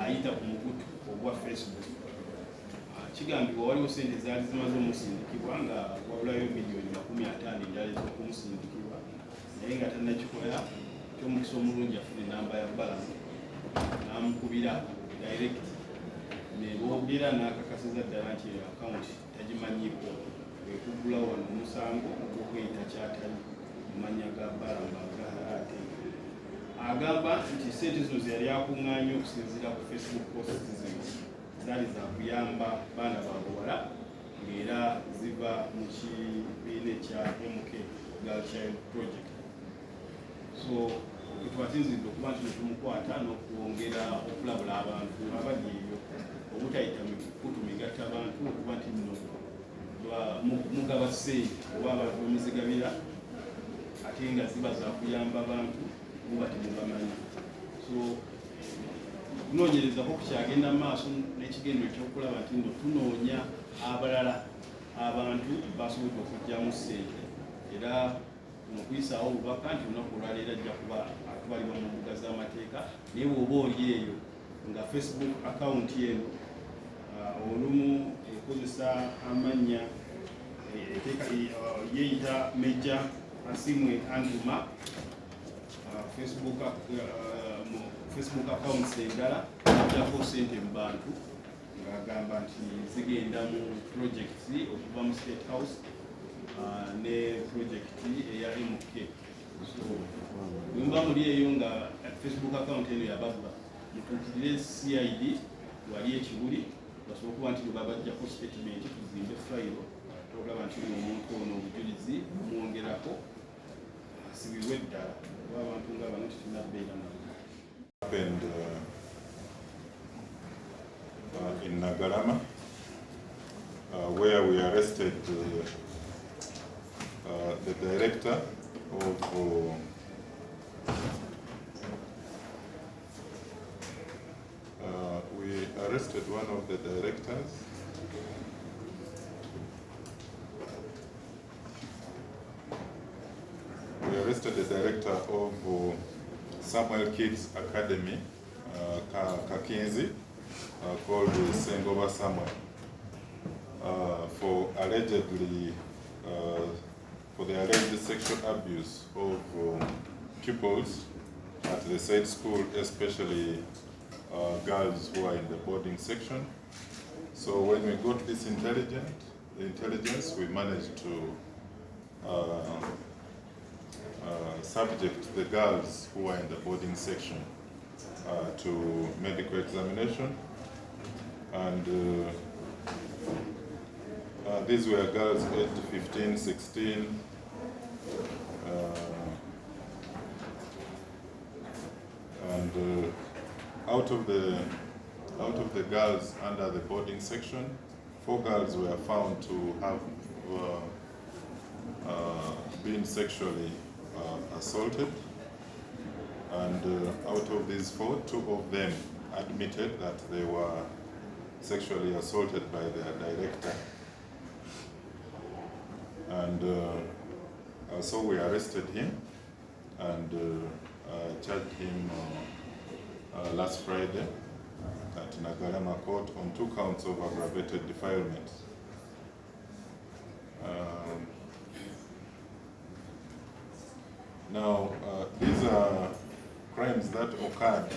ayita ku mukutu ogwa Facebook. Kigambibwa waliwo ssente zaali zimaze omusindikibwa nga wabulayo miliyoni 50 endala ez'okumusindikibwa, naye nga tannakikola. Ky'omukisa omulungi afuna enamba ya Balaam n'amukubira direct, ne boogera n'akakasiza ddala nti akawunti tagimanyiiko, ekuggula wano omusango ogw'okuyita kyatali mu mannya ga Balaam ate agamba nti ssente zino ze yali akunganya okusinziira ku Facebook posts zino zaali za kuyamba baana ba buwala ng'era ziva mu kibiina ekya MK Girl Child Project. So twasinzidde okuba nti netumukwata n'okwongera okulabula abantu abali eyo obutayita mikutu migatta abantu okuba nti nno mugaba ssente oba abantu bemuzigabira ate nga ziba za kuyamba abantu muba temubamanyi. So kunoonyerezako kukyagenda mu maaso n'ekigendero ekyokulaba nti nno tunoonya abalala abantu basobodde okugyamu ssente, era okuyisaawo obubaka nti olunaku olwaleero ajja kuba atwalibwa mu mbuga z'amateeka. Naye bw'oba oli eyo nga Facebook account eno olumu ekozesa amannya yeeyita Majja Asimwe Antuma, Facebook accounts endala ajjako ssente mu bantu ng'agamba nti zigenda mu projects okuva mu State House ne projekiti eya MK. So bwemba muli eyo nga Facebook account eno yababba, mutuukirire CID wali ekibuli basobola okuba nti babajjako statement tuzimbe fayiro okulaba nti omuntu ono obujulizi bumwongerako asibirwe eddala oba abantu nga bano tetunabbeera nabo. Happened in Nagarama where we arrested the director of we arrested one of the directors of Samuel Kids Academy, Kakinzi, called Sengoba Samuel, for the alleged sexual abuse of pupils at the said school, especially girls who are in the boarding section. So when we got this intelligence, we managed to subject the girls who are in the boarding section to medical examination, and these were girls aged 15, 16, and out of the girls under the boarding section, 4 girls were found to have been sexually assaulted, and out of these 4, 2 of them admitted that they were sexually assaulted by their director, and so we arrested him and charged him last Friday at Nagarama Court on 2 counts of aggravated defilement. Now, these are crimes that occurred